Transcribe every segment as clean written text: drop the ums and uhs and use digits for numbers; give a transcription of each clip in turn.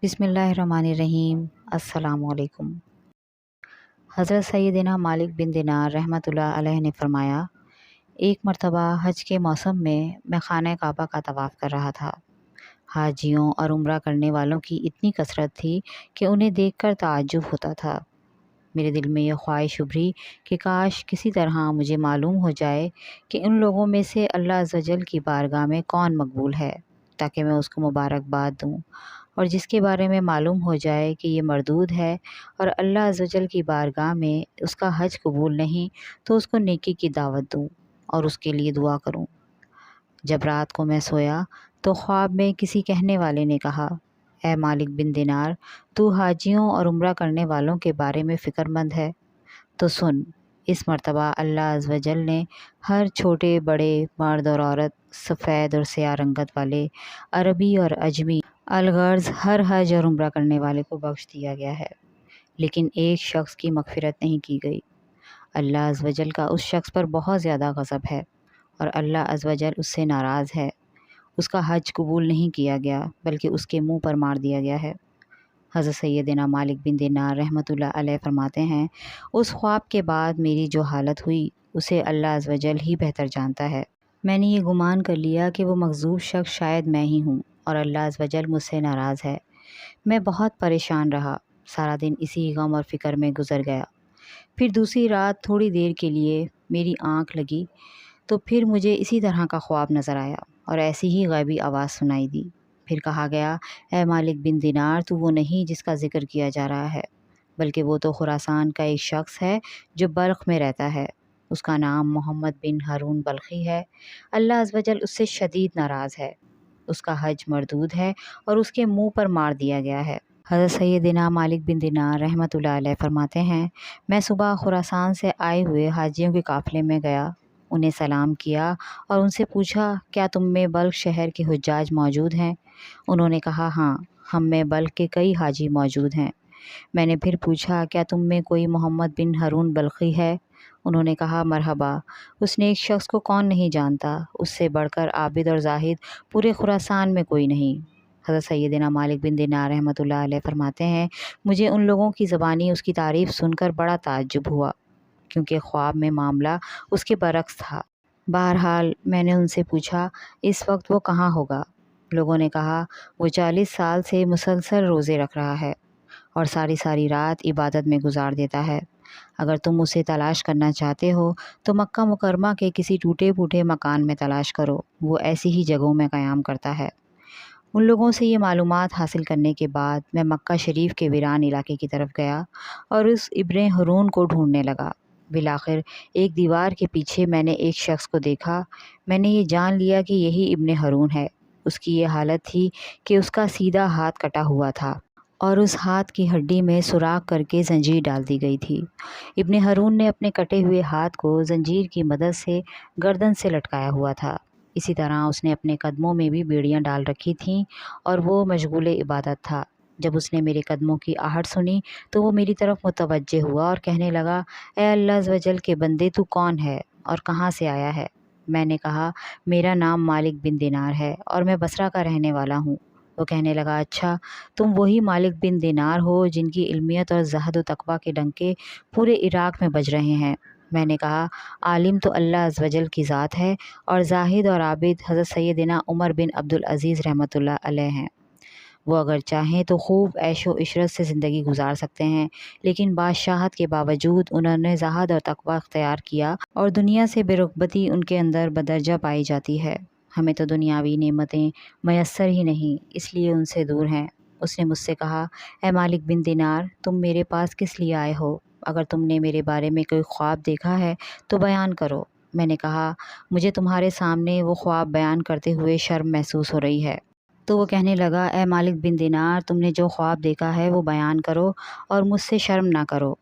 بسم اللہ الرحمن الرحیم۔ السلام علیکم۔ حضرت سیدنا مالک بن دینار رحمۃ اللہ علیہ نے فرمایا، ایک مرتبہ حج کے موسم میں خانہ کعبہ کا طواف کر رہا تھا۔ حاجیوں اور عمرہ کرنے والوں کی اتنی کثرت تھی کہ انہیں دیکھ کر تعجب ہوتا تھا۔ میرے دل میں یہ خواہش ابھری کہ کاش کسی طرح مجھے معلوم ہو جائے کہ ان لوگوں میں سے اللہ عز و جل کی بارگاہ میں کون مقبول ہے، تاکہ میں اس کو مبارکباد دوں، اور جس کے بارے میں معلوم ہو جائے کہ یہ مردود ہے اور اللہ عز و جل کی بارگاہ میں اس کا حج قبول نہیں، تو اس کو نیکی کی دعوت دوں اور اس کے لیے دعا کروں۔ جب رات کو میں سویا تو خواب میں کسی کہنے والے نے کہا، اے مالک بن دینار، تو حاجیوں اور عمرہ کرنے والوں کے بارے میں فکر مند ہے؟ تو سن، اس مرتبہ اللہ عز و جل نے ہر چھوٹے بڑے، مرد اور عورت، سفید اور سیاہ رنگت والے، عربی اور عجمی، الغرض ہر حج اور عمرہ کرنے والے کو بخش دیا گیا ہے، لیکن ایک شخص کی مغفرت نہیں کی گئی۔ اللہ عز و جل کا اس شخص پر بہت زیادہ غضب ہے اور اللہ عز و جل اس سے ناراض ہے۔ اس کا حج قبول نہیں کیا گیا بلکہ اس کے منہ پر مار دیا گیا ہے۔ حضرت سیدنا مالک بن دینار رحمۃ اللہ علیہ فرماتے ہیں، اس خواب کے بعد میری جو حالت ہوئی اسے اللہ عز و جل ہی بہتر جانتا ہے۔ میں نے یہ گمان کر لیا کہ وہ مغضوب شخص شاید میں ہی ہوں اور اللہ عز و جل مجھ سے ناراض ہے۔ میں بہت پریشان رہا، سارا دن اسی غم اور فکر میں گزر گیا۔ پھر دوسری رات تھوڑی دیر کے لیے میری آنکھ لگی تو پھر مجھے اسی طرح کا خواب نظر آیا اور ایسی ہی غیبی آواز سنائی دی۔ پھر کہا گیا، اے مالک بن دینار، تو وہ نہیں جس کا ذکر کیا جا رہا ہے، بلکہ وہ تو خراسان کا ایک شخص ہے جو بلخ میں رہتا ہے۔ اس کا نام محمد بن ہارون بلخی ہے۔ اللہ عز و جل اس سے شدید ناراض ہے۔ اس کا حج مردود ہے اور اس کے منہ پر مار دیا گیا ہے۔ حضرت سیدنا مالک بن دینار رحمۃ اللہ علیہ فرماتے ہیں، میں صبح خراسان سے آئے ہوئے حاجیوں کے قافلے میں گیا، انہیں سلام کیا اور ان سے پوچھا، کیا تم میں بلخ شہر کے حجاج موجود ہیں؟ انہوں نے کہا، ہاں، ہم میں بلخ کے کئی حاجی موجود ہیں۔ میں نے پھر پوچھا، کیا تم میں کوئی محمد بن ہارون بلخی ہے؟ انہوں نے کہا، مرحبا، اس نیک شخص کو کون نہیں جانتا، اس سے بڑھ کر عابد اور زاہد پورے خراسان میں کوئی نہیں۔ حضرت سیدنا مالک بن دینار رحمۃ اللہ علیہ فرماتے ہیں، مجھے ان لوگوں کی زبانی اس کی تعریف سن کر بڑا تعجب ہوا، کیونکہ خواب میں معاملہ اس کے برعکس تھا۔ بہرحال میں نے ان سے پوچھا، اس وقت وہ کہاں ہوگا؟ لوگوں نے کہا، وہ 40 سال سے مسلسل روزے رکھ رہا ہے اور ساری ساری رات عبادت میں گزار دیتا ہے۔ اگر تم اسے تلاش کرنا چاہتے ہو تو مکہ مکرمہ کے کسی ٹوٹے پھوٹے مکان میں تلاش کرو، وہ ایسی ہی جگہوں میں قیام کرتا ہے۔ ان لوگوں سے یہ معلومات حاصل کرنے کے بعد میں مکہ شریف کے ویران علاقے کی طرف گیا اور اس ابن ہارون کو ڈھونڈنے لگا۔ بالآخر ایک دیوار کے پیچھے میں نے ایک شخص کو دیکھا۔ میں نے یہ جان لیا کہ یہی ابن ہارون ہے۔ اس کی یہ حالت تھی کہ اس کا سیدھا ہاتھ کٹا ہوا تھا اور اس ہاتھ کی ہڈی میں سوراخ کر کے زنجیر ڈال دی گئی تھی۔ ابن ہارون نے اپنے کٹے ہوئے ہاتھ کو زنجیر کی مدد سے گردن سے لٹکایا ہوا تھا۔ اسی طرح اس نے اپنے قدموں میں بھی بیڑیاں ڈال رکھی تھیں اور وہ مشغول عبادت تھا۔ جب اس نے میرے قدموں کی آہٹ سنی تو وہ میری طرف متوجہ ہوا اور کہنے لگا، اے اللہ عز و جل کے بندے، تو کون ہے اور کہاں سے آیا ہے؟ میں نے کہا، میرا نام مالک بن دینار ہے اور میں بصرہ کا رہنے والا ہوں۔ وہ کہنے لگا، اچھا، تم وہی مالک بن دینار ہو جن کی علمیت اور زہد و تقویٰ کے ڈنکے پورے عراق میں بج رہے ہیں؟ میں نے کہا، عالم تو اللہ عز و جل کی ذات ہے اور زاہد اور عابد حضرت سیدنا عمر بن عبدالعزیز رحمۃ اللہ علیہ ہیں۔ وہ اگر چاہیں تو خوب عیش و عشرت سے زندگی گزار سکتے ہیں، لیکن بادشاہت کے باوجود انہوں نے زہد اور تقویٰ اختیار کیا اور دنیا سے بے رغبتی ان کے اندر بدرجہ پائی جاتی ہے۔ ہمیں تو دنیاوی نعمتیں میسر ہی نہیں، اس لیے ان سے دور ہیں۔ اس نے مجھ سے کہا، اے مالک بن دینار، تم میرے پاس کس لیے آئے ہو؟ اگر تم نے میرے بارے میں کوئی خواب دیکھا ہے تو بیان کرو۔ میں نے کہا، مجھے تمہارے سامنے وہ خواب بیان کرتے ہوئے شرم محسوس ہو رہی ہے۔ تو وہ کہنے لگا، اے مالک بن دینار، تم نے جو خواب دیکھا ہے وہ بیان کرو اور مجھ سے شرم نہ کرو۔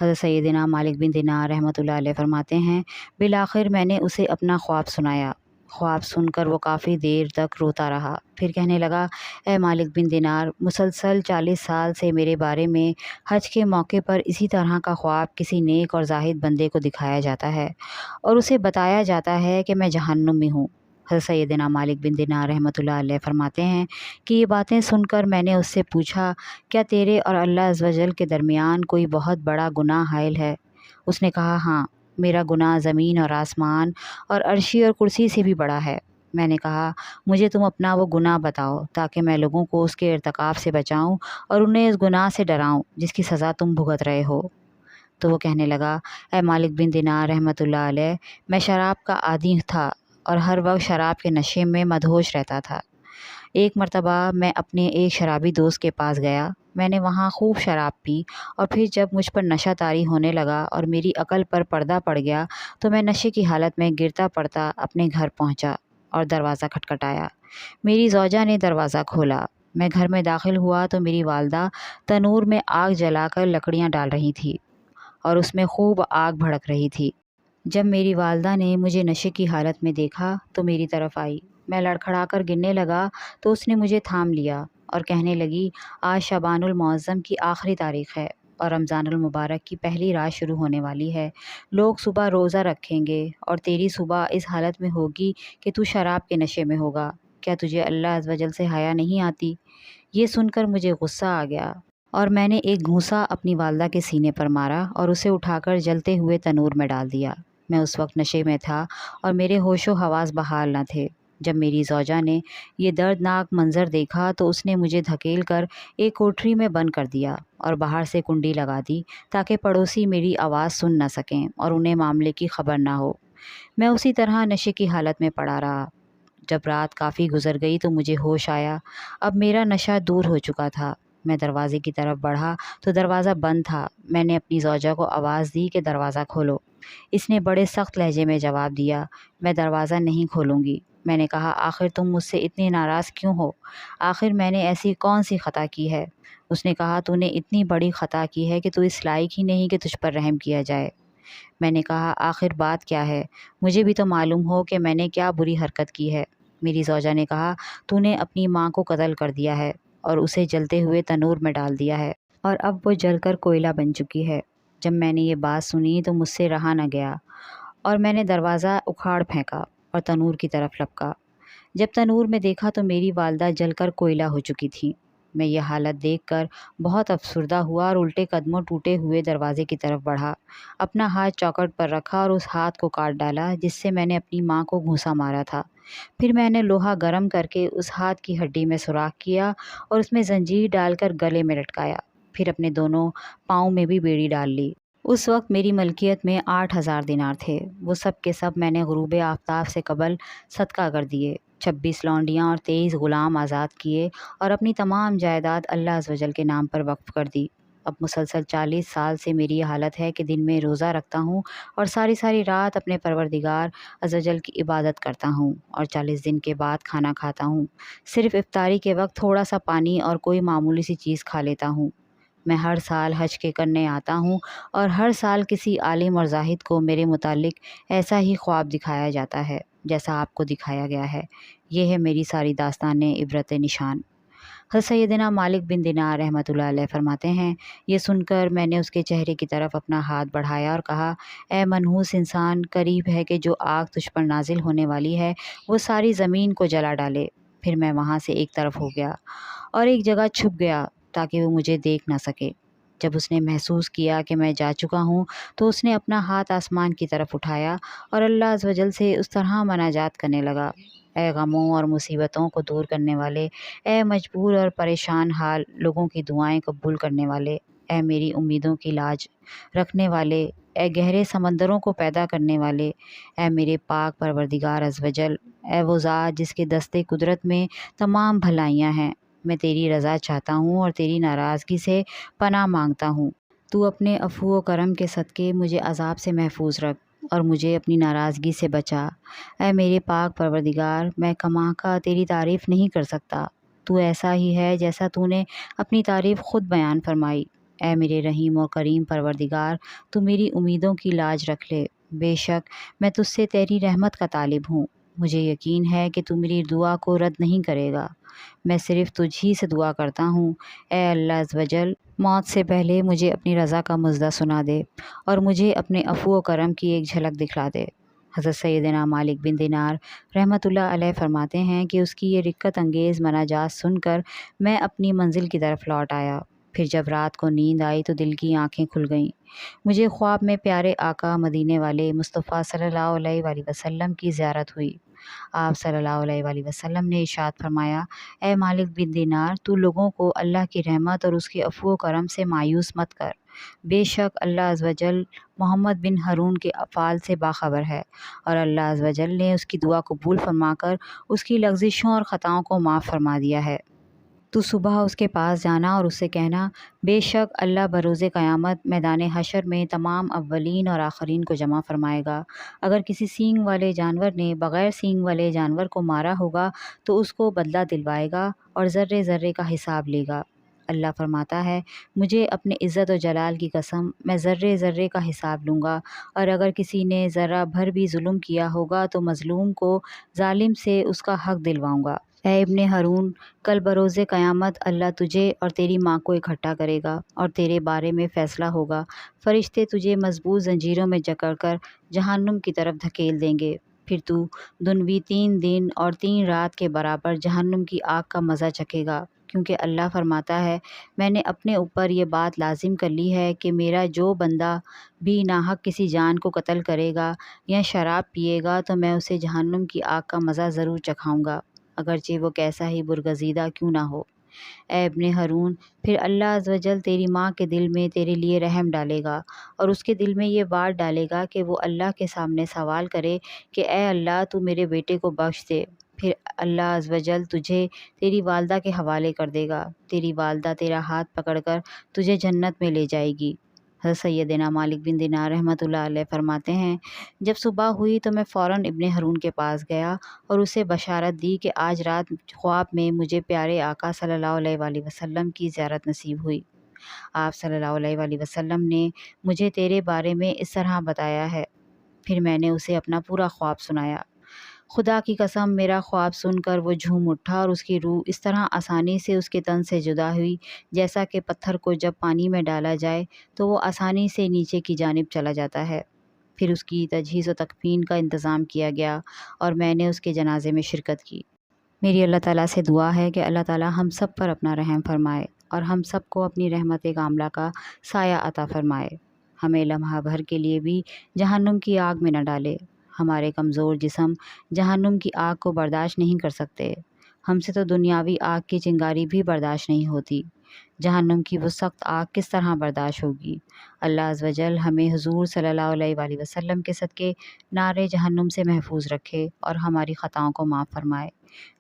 حضرت سیدنا مالک بن دینار رحمۃ اللہ علیہ فرماتے ہیں، بالآخر میں نے اسے اپنا خواب سنایا۔ خواب سن کر وہ کافی دیر تک روتا رہا، پھر کہنے لگا، اے مالک بن دینار، مسلسل 40 سال سے میرے بارے میں حج کے موقع پر اسی طرح کا خواب کسی نیک اور زاہد بندے کو دکھایا جاتا ہے اور اسے بتایا جاتا ہے کہ میں جہنم میں ہوں۔ حضرت سیدنا مالک بن دینار رحمۃ اللہ علیہ فرماتے ہیں کہ یہ باتیں سن کر میں نے اس سے پوچھا، کیا تیرے اور اللہ عز و جل کے درمیان کوئی بہت بڑا گناہ حائل ہے؟ اس نے کہا، ہاں، میرا گناہ زمین اور آسمان اور عرشی اور کرسی سے بھی بڑا ہے۔ میں نے کہا، مجھے تم اپنا وہ گناہ بتاؤ تاکہ میں لوگوں کو اس کے ارتکاب سے بچاؤں اور انہیں اس گناہ سے ڈراؤں جس کی سزا تم بھگت رہے ہو۔ تو وہ کہنے لگا، اے مالک بن دینار رحمۃ اللہ علیہ، میں شراب کا عادی تھا اور ہر وقت شراب کے نشے میں مدہوش رہتا تھا۔ ایک مرتبہ میں اپنے ایک شرابی دوست کے پاس گیا، میں نے وہاں خوب شراب پی اور پھر جب مجھ پر نشہ طاری ہونے لگا اور میری عقل پر پردہ پڑ گیا تو میں نشے کی حالت میں گرتا پڑتا اپنے گھر پہنچا اور دروازہ کھٹکھٹایا۔ میری زوجہ نے دروازہ کھولا۔ میں گھر میں داخل ہوا تو میری والدہ تنور میں آگ جلا کر لکڑیاں ڈال رہی تھی اور اس میں خوب آگ بھڑک رہی تھی۔ جب میری والدہ نے مجھے نشے کی حالت میں دیکھا تو میری طرف آئی۔ میں لڑکھڑا کر گرنے لگا تو اس نے مجھے تھام لیا اور کہنے لگی، آج شعبان المعظم کی آخری تاریخ ہے اور رمضان المبارک کی پہلی رات شروع ہونے والی ہے۔ لوگ صبح روزہ رکھیں گے اور تیری صبح اس حالت میں ہوگی کہ تو شراب کے نشے میں ہوگا۔ کیا تجھے اللہ عز و جل سے حیا نہیں آتی؟ یہ سن کر مجھے غصہ آ گیا اور میں نے ایک گھونسا اپنی والدہ کے سینے پر مارا اور اسے اٹھا کر جلتے ہوئے تنور میں ڈال دیا۔ میں اس وقت نشے میں تھا اور میرے ہوش و حواس بحال نہ تھے۔ جب میری زوجہ نے یہ دردناک منظر دیکھا تو اس نے مجھے دھکیل کر ایک کوٹری میں بند کر دیا اور باہر سے کنڈی لگا دی تاکہ پڑوسی میری آواز سن نہ سکیں اور انہیں معاملے کی خبر نہ ہو۔ میں اسی طرح نشے کی حالت میں پڑا رہا۔ جب رات کافی گزر گئی تو مجھے ہوش آیا۔ اب میرا نشہ دور ہو چکا تھا۔ میں دروازے کی طرف بڑھا تو دروازہ بند تھا۔ میں نے اپنی زوجہ کو آواز دی کہ دروازہ کھولو۔ اس نے بڑے سخت لہجے میں جواب دیا، میں دروازہ نہیں کھولوں گی۔ میں نے کہا، آخر تم مجھ سے اتنی ناراض کیوں ہو؟ آخر میں نے ایسی کون سی خطا کی ہے؟ اس نے کہا، تو نے اتنی بڑی خطا کی ہے کہ تو اس لائق ہی نہیں کہ تجھ پر رحم کیا جائے۔ میں نے کہا، آخر بات کیا ہے؟ مجھے بھی تو معلوم ہو کہ میں نے کیا بری حرکت کی ہے۔ میری زوجہ نے کہا، تو نے اپنی ماں کو قتل کر دیا ہے اور اسے جلتے ہوئے تنور میں ڈال دیا ہے اور اب وہ جل کر کوئلہ بن چکی ہے۔ جب میں نے یہ بات سنی تو مجھ سے رہا نہ گیا اور میں نے دروازہ اکھاڑ پھینکا اور تنور کی طرف لپکا۔ جب تنور میں دیکھا تو میری والدہ جل کر کوئلہ ہو چکی تھیں۔ میں یہ حالت دیکھ کر بہت افسردہ ہوا اور الٹے قدموں ٹوٹے ہوئے دروازے کی طرف بڑھا۔ اپنا ہاتھ چوکھٹ پر رکھا اور اس ہاتھ کو کاٹ ڈالا جس سے میں نے اپنی ماں کو گھونسا مارا تھا۔ پھر میں نے لوہا گرم کر کے اس ہاتھ کی ہڈی میں سوراخ کیا اور اس میں زنجیر ڈال کر گلے میں لٹکایا۔ پھر اپنے دونوں پاؤں میں بھی بیڑی ڈال لی۔ اس وقت میری ملکیت میں 8,000 دینار تھے۔ وہ سب کے سب میں نے غروب آفتاب سے قبل صدقہ کر دیے۔ 26 لونڈیاں اور 23 غلام آزاد کیے اور اپنی تمام جائیداد اللہ عز و جل کے نام پر وقف کر دی۔ اب مسلسل 40 سال سے میری یہ حالت ہے کہ دن میں روزہ رکھتا ہوں اور ساری ساری رات اپنے پروردگار عز و جل کی عبادت کرتا ہوں اور 40 دن کے بعد کھانا کھاتا ہوں۔ صرف افطاری کے وقت تھوڑا سا پانی اور کوئی معمولی سی چیز کھا لیتا ہوں۔ میں ہر سال حج کے کرنے آتا ہوں اور ہر سال کسی عالم اور زاہد کو میرے متعلق ایسا ہی خواب دکھایا جاتا ہے جیسا آپ کو دکھایا گیا ہے۔ یہ ہے میری ساری داستان عبرت نشان۔ حضرت سیدنا مالک بن دینار رحمۃ اللہ علیہ فرماتے ہیں، یہ سن کر میں نے اس کے چہرے کی طرف اپنا ہاتھ بڑھایا اور کہا، اے منحوس انسان، قریب ہے کہ جو آگ تجھ پر نازل ہونے والی ہے وہ ساری زمین کو جلا ڈالے۔ پھر میں وہاں سے ایک طرف ہو گیا اور ایک جگہ چھپ گیا تاکہ وہ مجھے دیکھ نہ سکے۔ جب اس نے محسوس کیا کہ میں جا چکا ہوں تو اس نے اپنا ہاتھ آسمان کی طرف اٹھایا اور اللہ عز و جل سے اس طرح مناجات کرنے لگا، اے غموں اور مصیبتوں کو دور کرنے والے، اے مجبور اور پریشان حال لوگوں کی دعائیں قبول کرنے والے، اے میری امیدوں کی لاج رکھنے والے، اے گہرے سمندروں کو پیدا کرنے والے، اے میرے پاک پروردگار عز و جل، اے وہ ذات جس کے دستے قدرت میں تمام بھلائیاں ہیں، میں تیری رضا چاہتا ہوں اور تیری ناراضگی سے پناہ مانگتا ہوں۔ تو اپنے عفو و کرم کے صدقے مجھے عذاب سے محفوظ رکھ اور مجھے اپنی ناراضگی سے بچا۔ اے میرے پاک پروردگار، میں کما کا تیری تعریف نہیں کر سکتا، تو ایسا ہی ہے جیسا تو نے اپنی تعریف خود بیان فرمائی۔ اے میرے رحیم و کریم پروردگار، تو میری امیدوں کی لاج رکھ لے۔ بے شک میں تجھ سے تیری رحمت کا طالب ہوں۔ مجھے یقین ہے کہ تو میری دعا کو رد نہیں کرے گا۔ میں صرف تجھ ہی سے دعا کرتا ہوں، اے اللہ عز و جل، موت سے پہلے مجھے اپنی رضا کا مژدہ سنا دے اور مجھے اپنے عفو و کرم کی ایک جھلک دکھلا دے۔ حضرت سیدنا مالک بن دینار رحمۃ اللہ علیہ فرماتے ہیں کہ اس کی یہ رقت انگیز مناجات سن کر میں اپنی منزل کی طرف لوٹ آیا۔ پھر جب رات کو نیند آئی تو دل کی آنکھیں کھل گئیں۔ مجھے خواب میں پیارے آقا مدینے والے مصطفیٰ صلی اللہ علیہ وآلہ وسلم کی زیارت ہوئی۔ آپ صلی اللہ علیہ وآلہ وسلم نے ارشاد فرمایا، اے مالک بن دینار، تو لوگوں کو اللہ کی رحمت اور اس کے عفو و کرم سے مایوس مت کر۔ بے شک اللہ عز و جل محمد بن ہارون کے افعال سے باخبر ہے، اور اللہ عز و جل نے اس کی دعا قبول فرما کر اس کی لغزشوں اور خطاؤں کو معاف فرما دیا ہے۔ تو صبح اس کے پاس جانا اور اس سے کہنا، بے شک اللہ بروز قیامت میدان حشر میں تمام اولین اور آخرین کو جمع فرمائے گا۔ اگر کسی سینگ والے جانور نے بغیر سینگ والے جانور کو مارا ہوگا تو اس کو بدلہ دلوائے گا اور ذرے ذرے کا حساب لے گا۔ اللہ فرماتا ہے، مجھے اپنے عزت و جلال کی قسم، میں ذرے ذرے کا حساب لوں گا، اور اگر کسی نے ذرہ بھر بھی ظلم کیا ہوگا تو مظلوم کو ظالم سے اس کا حق دلواؤں گا۔ اے ابن ہارون، کل بروز قیامت اللہ تجھے اور تیری ماں کو اکٹھا کرے گا اور تیرے بارے میں فیصلہ ہوگا۔ فرشتے تجھے مضبوط زنجیروں میں جکڑ کر جہنم کی طرف دھکیل دیں گے۔ پھر تو دنوی 3 دن اور 3 رات کے برابر جہنم کی آگ کا مزہ چکھے گا، کیونکہ اللہ فرماتا ہے، میں نے اپنے اوپر یہ بات لازم کر لی ہے کہ میرا جو بندہ بھی ناحق کسی جان کو قتل کرے گا یا شراب پیے گا تو میں اسے جہنم کی آگ کا مزہ ضرور چکھاؤں گا، اگرچہ وہ کیسا ہی برگزیدہ کیوں نہ ہو۔ اے ابن ہارون، پھر اللہ عز و جل تیری ماں کے دل میں تیرے لیے رحم ڈالے گا اور اس کے دل میں یہ بات ڈالے گا کہ وہ اللہ کے سامنے سوال کرے کہ اے اللہ، تو میرے بیٹے کو بخش دے۔ پھر اللہ عز و جل تجھے تیری والدہ کے حوالے کر دے گا۔ تیری والدہ تیرا ہاتھ پکڑ کر تجھے جنت میں لے جائے گی۔ حضرت سیدنا مالک بن دینار رحمۃ اللہ علیہ فرماتے ہیں، جب صبح ہوئی تو میں فوراً ابن ہارون کے پاس گیا اور اسے بشارت دی کہ آج رات خواب میں مجھے پیارے آقا صلی اللہ علیہ وآلہ وسلم کی زیارت نصیب ہوئی۔ آپ صلی اللہ علیہ وآلہ وسلم نے مجھے تیرے بارے میں اس طرح بتایا ہے۔ پھر میں نے اسے اپنا پورا خواب سنایا۔ خدا کی قسم، میرا خواب سن کر وہ جھوم اٹھا اور اس کی روح اس طرح آسانی سے اس کے تن سے جدا ہوئی جیسا کہ پتھر کو جب پانی میں ڈالا جائے تو وہ آسانی سے نیچے کی جانب چلا جاتا ہے۔ پھر اس کی تجہیز و تکفین کا انتظام کیا گیا اور میں نے اس کے جنازے میں شرکت کی۔ میری اللہ تعالیٰ سے دعا ہے کہ اللہ تعالیٰ ہم سب پر اپنا رحم فرمائے اور ہم سب کو اپنی رحمت کاملہ کا سایہ عطا فرمائے، ہمیں لمحہ بھر کے لیے بھی جہنم کی آگ میں نہ ڈالے۔ ہمارے کمزور جسم جہنم کی آگ کو برداشت نہیں کر سکتے، ہم سے تو دنیاوی آگ کی چنگاری بھی برداشت نہیں ہوتی، جہنم کی وہ سخت آگ کس طرح برداشت ہوگی۔ اللہ عز و جل ہمیں حضور صلی اللہ علیہ وآلہ وسلم کے صدقے نار جہنم سے محفوظ رکھے اور ہماری خطاؤں کو معاف فرمائے،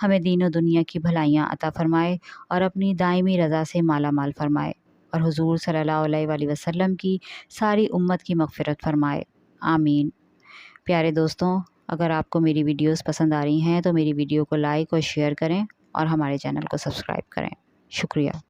ہمیں دین و دنیا کی بھلائیاں عطا فرمائے اور اپنی دائمی رضا سے مالا مال فرمائے، اور حضور صلی اللہ علیہ وآلہ وسلم کی ساری امت کی مغفرت فرمائے، آمین۔ پیارے دوستوں، اگر آپ کو میری ویڈیوز پسند آ رہی ہیں تو میری ویڈیو کو لائک اور شیئر کریں اور ہمارے چینل کو سبسکرائب کریں۔ شکریہ۔